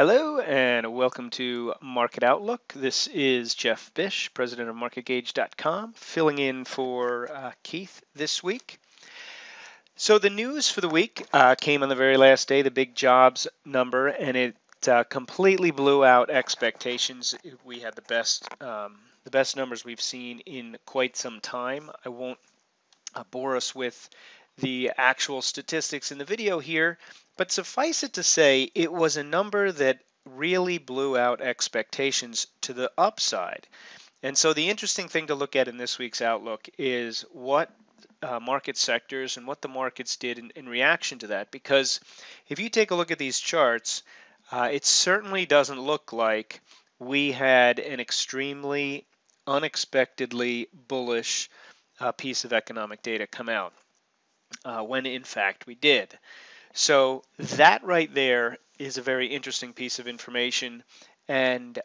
Hello and welcome to Market Outlook. This is Jeff Bish, president of MarketGauge.com, filling in for Keith this week. So the news for the week came on the very last day, the big jobs number, and it completely blew out expectations. We had the best numbers we've seen in quite some time. I won't bore us with the actual statistics in the video here, but suffice it to say, it was a number that really blew out expectations to the upside. And so the interesting thing to look at in this week's outlook is what market sectors and what the markets did in reaction to that. Because if you take a look at these charts, it certainly doesn't look like we had an extremely unexpectedly bullish piece of economic data come out, when in fact we did. So that right there is a very interesting piece of information. And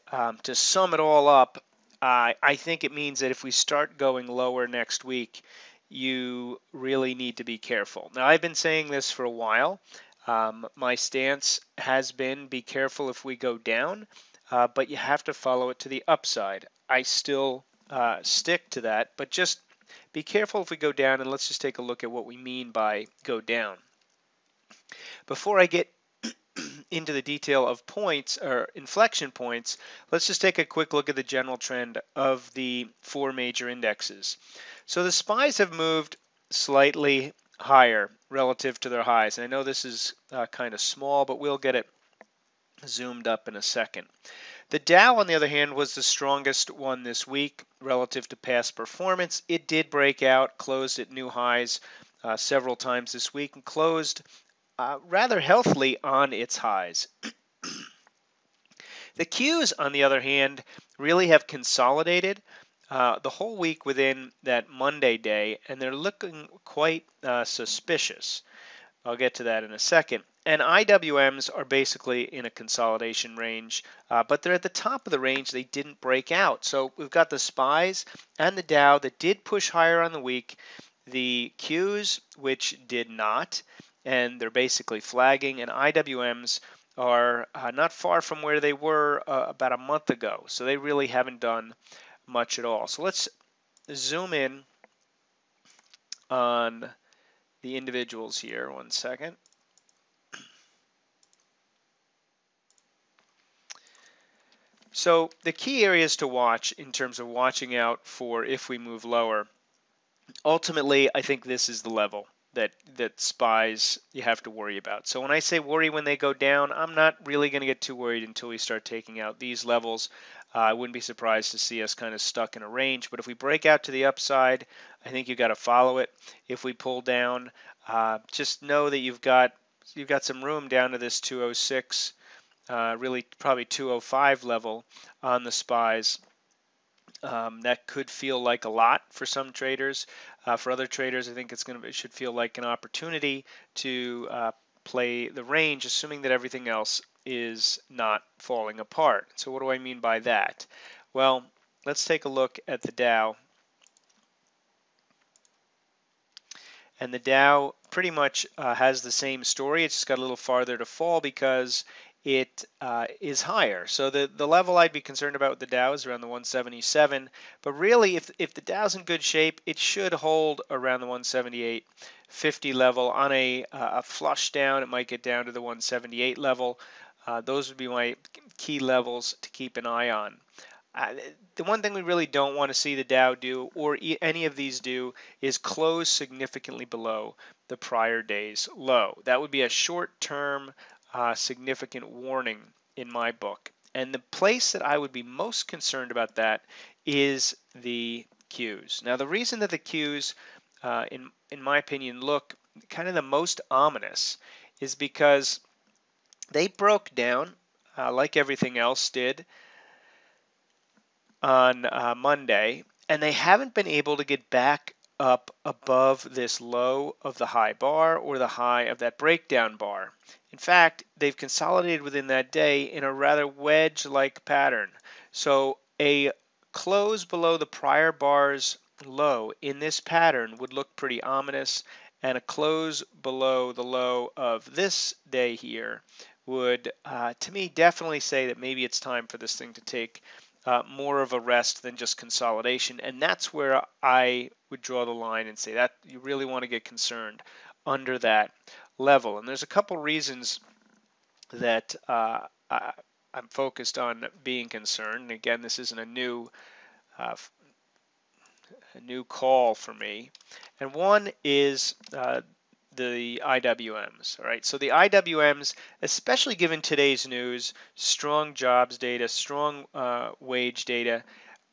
to sum it all up, I think it means that if we start going lower next week, you really need to be careful. Now, I've been saying this for a while. My stance has been be careful if we go down, but you have to follow it to the upside. I still stick to that, but just be careful if we go down, and let's just take a look at what we mean by go down. Before I get into the detail of points or inflection points, let's just take a quick look at the general trend of the four major indexes. So the SPYs have moved slightly higher relative to their highs. And I know this is kind of small, but we'll get it zoomed up in a second. The Dow, on the other hand, was the strongest one this week relative to past performance. It did break out, closed at new highs several times this week, and closed rather healthily on its highs. The Qs, on the other hand, really have consolidated the whole week within that Monday day, and they're looking quite suspicious. I'll get to that in a second. And IWMs are basically in a consolidation range, but they're at the top of the range. They didn't break out. So we've got the SPYs and the Dow that did push higher on the week, the Qs, which did not, and they're basically flagging, and IWMs are not far from where they were about a month ago. So they really haven't done much at all. So let's zoom in on the individuals here. One second. So the key areas to watch in terms of watching out for if we move lower, ultimately, I think this is the level that SPYs you have to worry about. So when I say worry when they go down, I'm not really going to get too worried until we start taking out these levels. I wouldn't be surprised to see us kind of stuck in a range. But if we break out to the upside, I think you've got to follow it. If we pull down, just know that you've got some room down to this 206. Really probably 205 level on the SPYs. That could feel like a lot for some traders. For other traders, I think it should feel like an opportunity to play the range, assuming that everything else is not falling apart. So what do I mean by that? Well, let's take a look at the Dow. And the Dow pretty much has the same story. It's just got a little farther to fall because it is higher. So the level I'd be concerned about with the Dow is around the 177. But really, if the Dow's in good shape, it should hold around the 178.50 level. On a flush down, it might get down to the 178 level. Those would be my key levels to keep an eye on. The one thing we really don't want to see the Dow do, or any of these do, is close significantly below the prior day's low. That would be a short-term significant warning in my book. And the place that I would be most concerned about that is the Qs. Now, the reason that the Qs, in my opinion, look kind of the most ominous is because they broke down, like everything else did, on Monday, and they haven't been able to get back up above this low of the high bar or the high of that breakdown bar. In fact, they've consolidated within that day in a rather wedge-like pattern. So a close below the prior bar's low in this pattern would look pretty ominous, and a close below the low of this day here would, to me, definitely say that maybe it's time for this thing to take more of a rest than just consolidation. And that's where I would draw the line and say that you really want to get concerned under that level. And there's a couple reasons that I'm focused on being concerned. And again, this isn't uh, a new call for me. And one is the IWMs. All right, so the IWMs, especially given today's news, strong jobs data, strong wage data,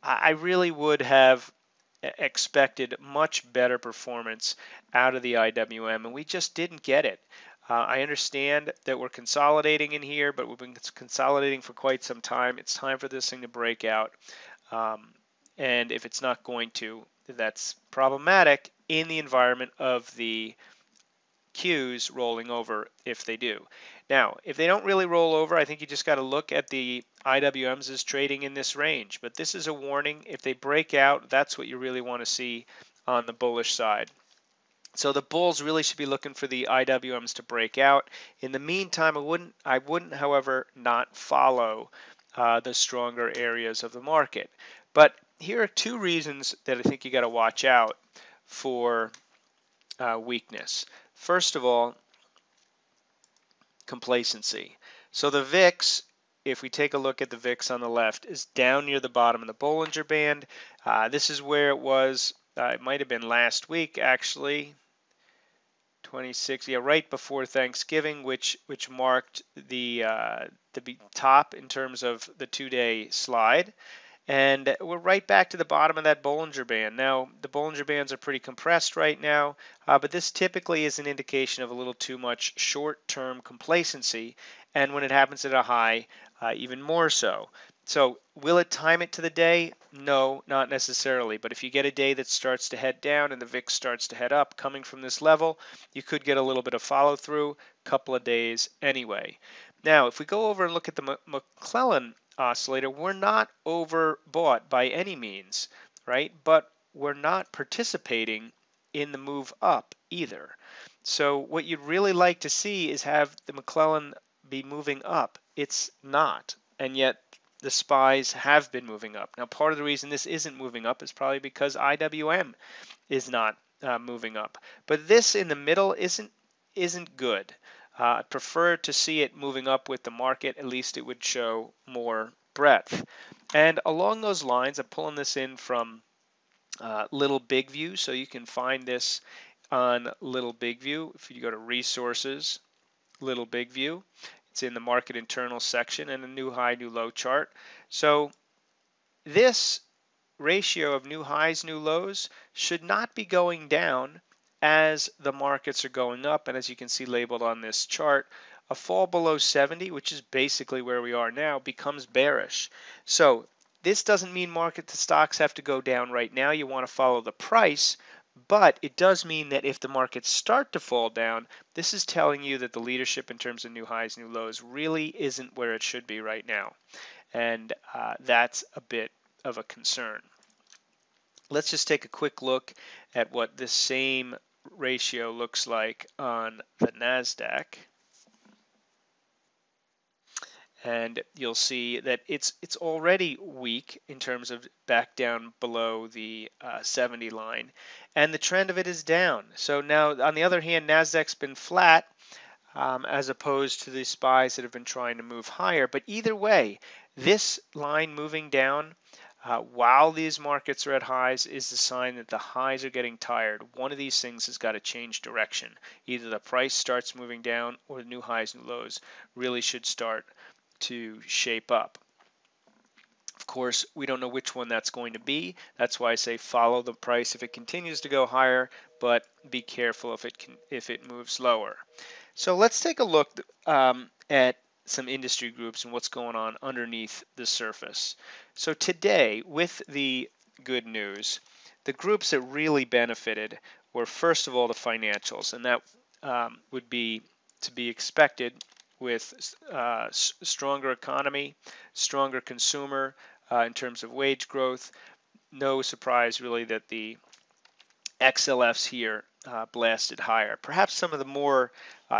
I really would have expected much better performance out of the IWM, and we just didn't get it. I understand that we're consolidating in here, but we've been consolidating for quite some time. It's time for this thing to break out. Um, and if it's not going to, that's problematic in the environment of the Qs rolling over if they do. Now, if they don't really roll over, I think you just got to look at the IWMs as trading in this range. But this is a warning. If they break out, that's what you really want to see on the bullish side. So the bulls really should be looking for the IWMs to break out. In the meantime, I wouldn't, however, not follow the stronger areas of the market. But here are two reasons that I think you got to watch out for weakness. First of all, complacency. So the VIX, if we take a look at the VIX on the left, is down near the bottom of the Bollinger Band. This is where it was. It might have been last week, actually. 26, yeah, right before Thanksgiving, which marked the top in terms of the 2-day slide. And we're right back to the bottom of that Bollinger Band. Now, the Bollinger Bands are pretty compressed right now, but this typically is an indication of a little too much short-term complacency, and when it happens at a high, even more so. So will it time it to the day? No, not necessarily. But if you get a day that starts to head down and the VIX starts to head up coming from this level, you could get a little bit of follow through, couple of days anyway. Now, if we go over and look at the McClellan oscillator, we're not overbought by any means, right? But we're not participating in the move up either. So what you'd really like to see is have the McClellan be moving up. It's not. And yet the SPYs have been moving up. Now, part of the reason this isn't moving up is probably because IWM is not moving up. But this in the middle isn't good. I prefer to see it moving up with the market. At least it would show more breadth. And along those lines, I'm pulling this in from Little Big View, so you can find this on Little Big View. If you go to Resources, Little Big View, it's in the Market Internal section and a new high, new low chart. So this ratio of new highs, new lows should not be going down as the markets are going up. And as you can see labeled on this chart, a fall below 70, which is basically where we are now, becomes bearish. So this doesn't mean market to stocks have to go down right now. You want to follow the price. But it does mean that if the markets start to fall down, this is telling you that the leadership in terms of new highs, new lows really isn't where it should be right now. And that's a bit of a concern. Let's just take a quick look at what this same ratio looks like on the NASDAQ. And you'll see that it's already weak in terms of back down below the 70 line, and the trend of it is down. So now, on the other hand, NASDAQ's been flat as opposed to the SPYs that have been trying to move higher. But either way, this line moving down while these markets are at highs is the sign that the highs are getting tired. One of these things has got to change direction. Either the price starts moving down or the new highs and lows really should start to shape up. Of course, we don't know which one that's going to be. That's why I say follow the price if it continues to go higher, but be careful if it moves lower. So let's take a look at some industry groups and what's going on underneath the surface. So today, with the good news, the groups that really benefited were, first of all, the financials, and that would be to be expected with stronger economy, stronger consumer in terms of wage growth. No surprise really that the XLFs here blasted higher. Perhaps some of the more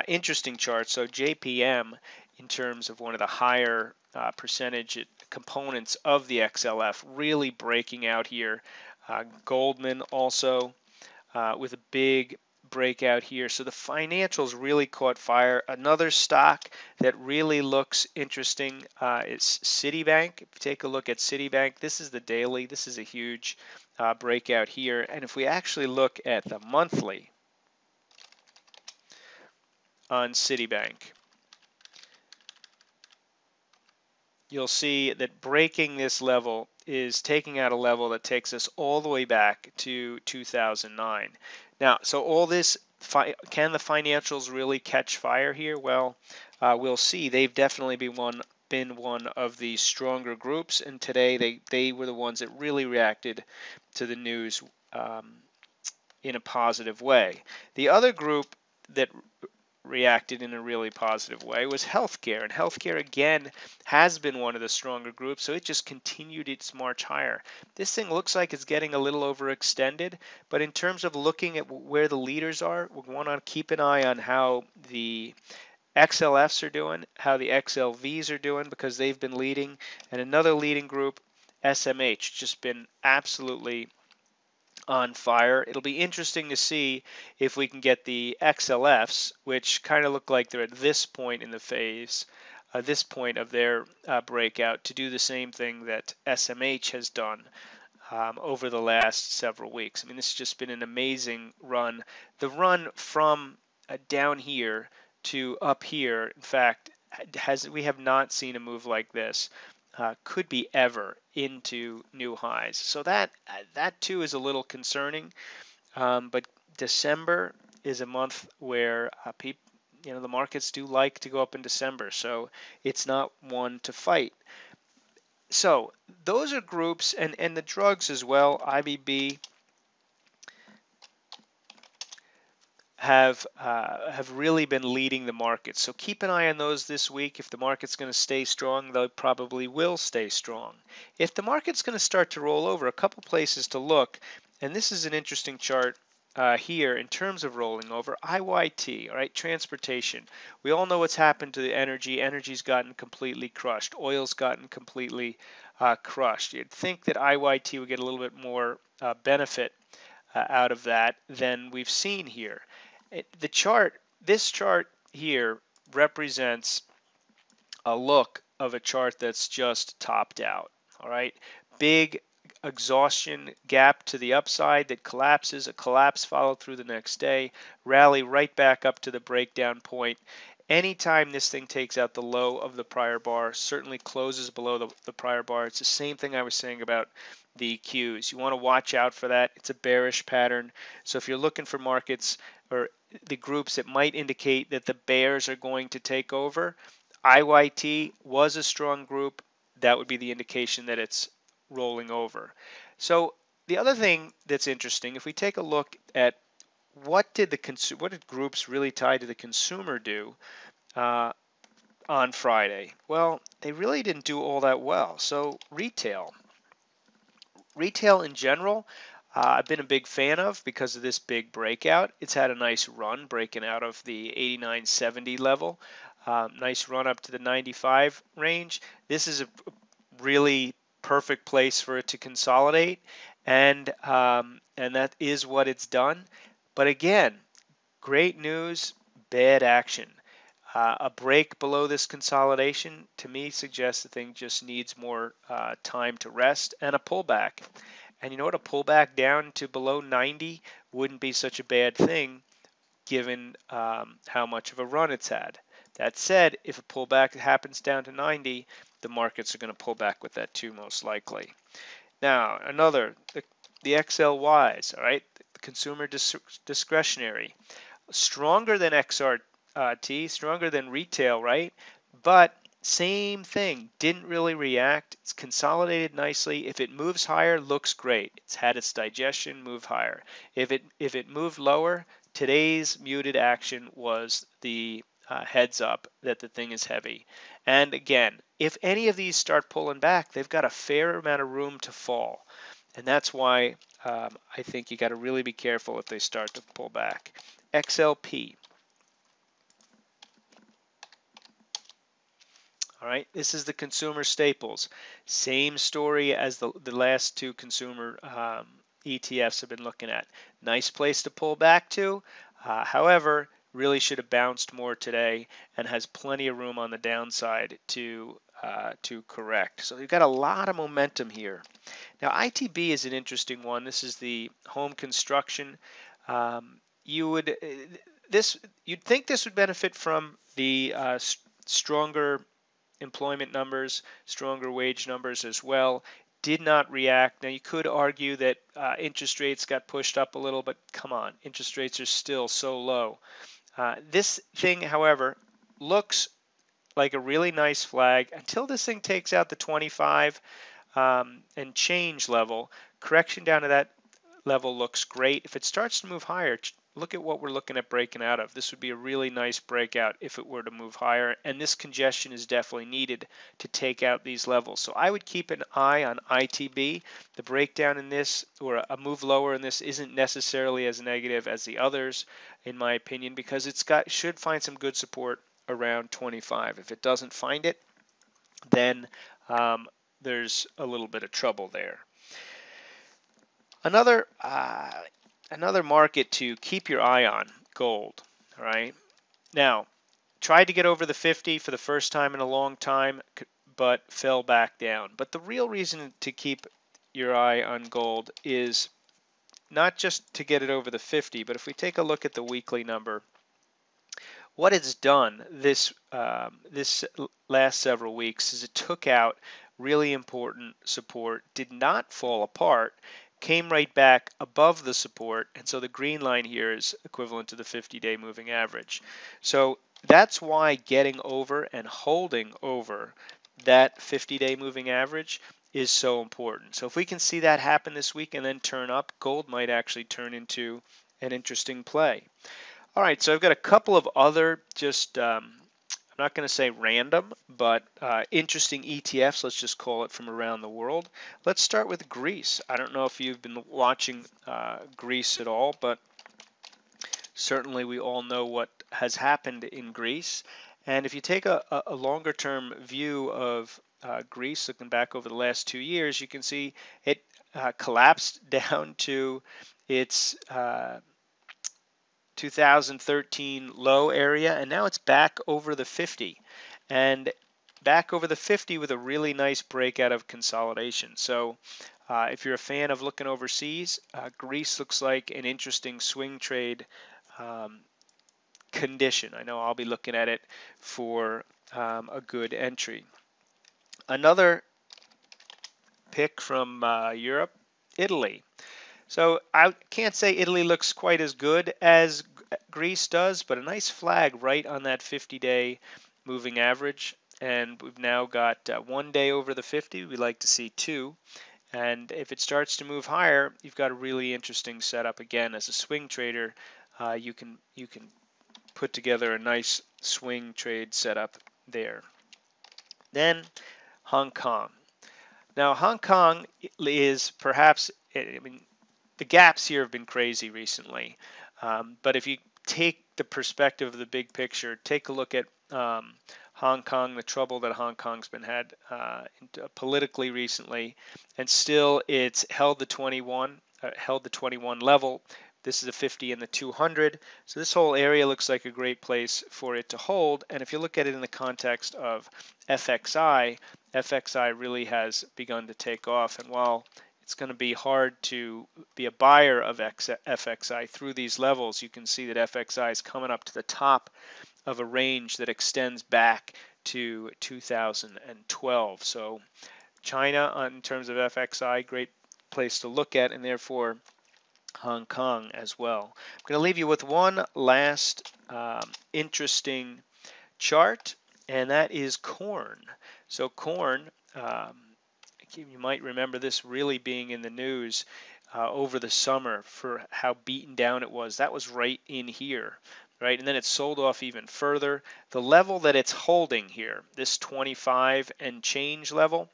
interesting charts. So JPM in terms of one of the higher percentage components of the XLF, really breaking out here. Goldman also with a big breakout here. So the financials really caught fire. Another stock that really looks interesting is Citibank. If you take a look at Citibank, this is the daily. This is a huge breakout here. And if we actually look at the monthly on Citibank, you'll see that breaking this level is taking out a level that takes us all the way back to 2009. Now, so all this, can the financials really catch fire here? Well, we'll see. They've definitely been one of the stronger groups, and today they were the ones that really reacted to the news in a positive way. The other group that reacted in a really positive way was healthcare, and healthcare again has been one of the stronger groups, so it just continued its march higher. This thing looks like it's getting a little overextended, but in terms of looking at where the leaders are, we want to keep an eye on how the XLFs are doing, how the XLVs are doing, because they've been leading, and another leading group, SMH, just been absolutely on fire. It'll be interesting to see if we can get the XLFs, which kind of look like they're at this point in the phase, this point of their breakout, to do the same thing that SMH has done over the last several weeks. I mean, this has just been an amazing run. The run from down here to up here, in fact, we have not seen a move like this. Could be ever into new highs. So that too is a little concerning. But December is a month where the markets do like to go up in December, so it's not one to fight. So those are groups, and the drugs as well. IBB have really been leading the market. So keep an eye on those this week. If the market's going to stay strong, they probably will stay strong. If the market's going to start to roll over, a couple places to look, and this is an interesting chart here in terms of rolling over. IYT, all right, transportation. We all know what's happened to the energy. Energy's gotten completely crushed. Oil's gotten completely crushed. You'd think that IYT would get a little bit more benefit out of that than we've seen here. This chart here represents a look of a chart that's just topped out. All right, big exhaustion gap to the upside that collapses, a collapse followed through the next day, rally right back up to the breakdown point. Anytime this thing takes out the low of the prior bar, certainly closes below the prior bar. It's the same thing I was saying about the Qs. You want to watch out for that. It's a bearish pattern. So if you're looking for markets or the groups that might indicate that the bears are going to take over, IYT was a strong group. That would be the indication that it's rolling over. So the other thing that's interesting, if we take a look at what did groups really tied to the consumer do on Friday? Well, they really didn't do all that well. So retail in general, I've been a big fan of because of this big breakout. It's had a nice run breaking out of the 89.70 level. Nice run up to the 95 range. This is a really perfect place for it to consolidate, and that is what it's done. But again, great news, bad action. A break below this consolidation, to me, suggests the thing just needs more time to rest and a pullback. And you know what? A pullback down to below 90 wouldn't be such a bad thing given how much of a run it's had. That said, if a pullback happens down to 90, the markets are going to pull back with that too, most likely. Now, the XLYs, all right, the consumer discretionary, stronger than XRT, stronger than retail, right? But same thing, didn't really react. It's consolidated nicely. If it moves higher, looks great. It's had its digestion, move higher. If it moved lower, today's muted action was the heads up that the thing is heavy. And again, if any of these start pulling back, they've got a fair amount of room to fall. And that's why I think you got to really be careful if they start to pull back. XLP. All right, this is the consumer staples. Same story as the last two consumer ETFs have been looking at. Nice place to pull back to. However, really should have bounced more today and has plenty of room on the downside to correct. So you've got a lot of momentum here. Now ITB is an interesting one. This is the home construction. You would this you'd think this would benefit from the stronger employment numbers, stronger wage numbers as well. Did not react. Now you could argue that interest rates got pushed up a little, but come on, interest rates are still so low. This thing, however, looks like a really nice flag until this thing takes out the 25 and change level. Correction down to that level looks great. If it starts to move higher, look at what we're looking at breaking out of. This would be a really nice breakout if it were to move higher, and this congestion is definitely needed to take out these levels. So I would keep an eye on ITB. The breakdown in this, or a move lower in this, isn't necessarily as negative as the others, in my opinion, because should find some good support around 25. If it doesn't find it, then there's a little bit of trouble there. Another market to keep your eye on, gold. All right. Now, tried to get over the 50 for the first time in a long time, but fell back down. But the real reason to keep your eye on gold is not just to get it over the 50, but if we take a look at the weekly number, what it's done this last several weeks is it took out really important support, did not fall apart, came right back above the support, and so the green line here is equivalent to the 50-day moving average. So that's why getting over and holding over that 50-day moving average is so important. So if we can see that happen this week and then turn up, gold might actually turn into an interesting play. All right, so I've got a couple of other I'm not going to say random, but interesting ETFs, let's just call it, from around the world. Let's start with Greece. I don't know if you've been watching Greece at all, but certainly we all know what has happened in Greece. And if you take a longer term view of Greece, looking back over the last 2 years, you can see it collapsed down to its 2013 low area, and now it's back over the 50 and back over the 50 with a really nice breakout of consolidation. So if you're a fan of looking overseas, Greece looks like an interesting swing trade condition. I know I'll be looking at it for a good entry. Another pick from Europe, Italy. So I can't say Italy looks quite as good as Greece does, but a nice flag right on that 50-day moving average. And we've now got 1 day over the 50. We like to see 2. And if it starts to move higher, you've got a really interesting setup. Again, as a swing trader, you can put together a nice swing trade setup there. Then Hong Kong. Now Hong Kong is perhaps, I mean, the gaps here have been crazy recently, but if you take the perspective of the big picture, take a look at Hong Kong, the trouble that Hong Kong's been had politically recently, and still it's held the 21 level. This is a 50 and the 200, so this whole area looks like a great place for it to hold. And if you look at it in the context of FXI, FXI really has begun to take off, and while it's going to be hard to be a buyer of FXI through these levels, you can see that FXI is coming up to the top of a range that extends back to 2012. So China, in terms of FXI, great place to look at, and therefore Hong Kong as well. I'm going to leave you with one last interesting chart, and that is corn. So corn, you might remember this really being in the news over the summer for how beaten down it was. That was right in here, right? And then it sold off even further. The level that it's holding here, this 25 and change level,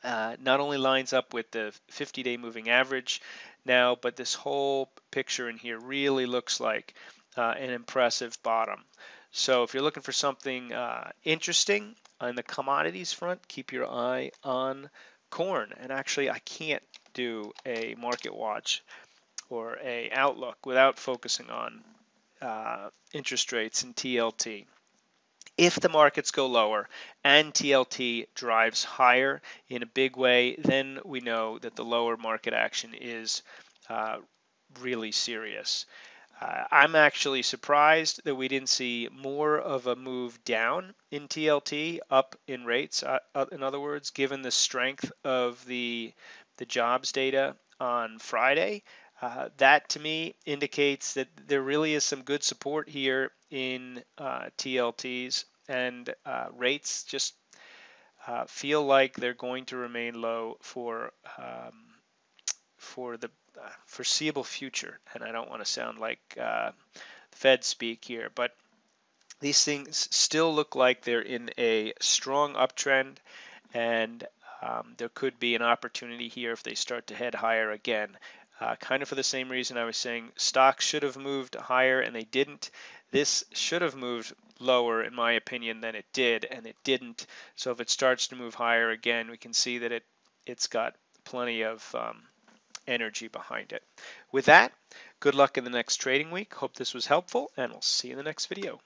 not only lines up with the 50-day moving average now, but this whole picture in here really looks like an impressive bottom. So if you're looking for something interesting, on the commodities front, keep your eye on corn. And actually, I can't do a market watch or a outlook without focusing on interest rates and TLT. If the markets go lower and TLT drives higher in a big way, then we know that the lower market action is really serious. I'm actually surprised that we didn't see more of a move down in TLT, up in rates. In other words, given the strength of the jobs data on Friday, that to me indicates that there really is some good support here in TLTs, and rates just feel like they're going to remain low for the foreseeable future. And I don't want to sound like Fed speak here, but these things still look like they're in a strong uptrend, and there could be an opportunity here if they start to head higher again. Kind of for the same reason I was saying stocks should have moved higher and they didn't. This should have moved lower, in my opinion, than it did, and it didn't. So if it starts to move higher again, we can see that it's got plenty of energy behind it. With that, good luck in the next trading week. Hope this was helpful, and we'll see you in the next video.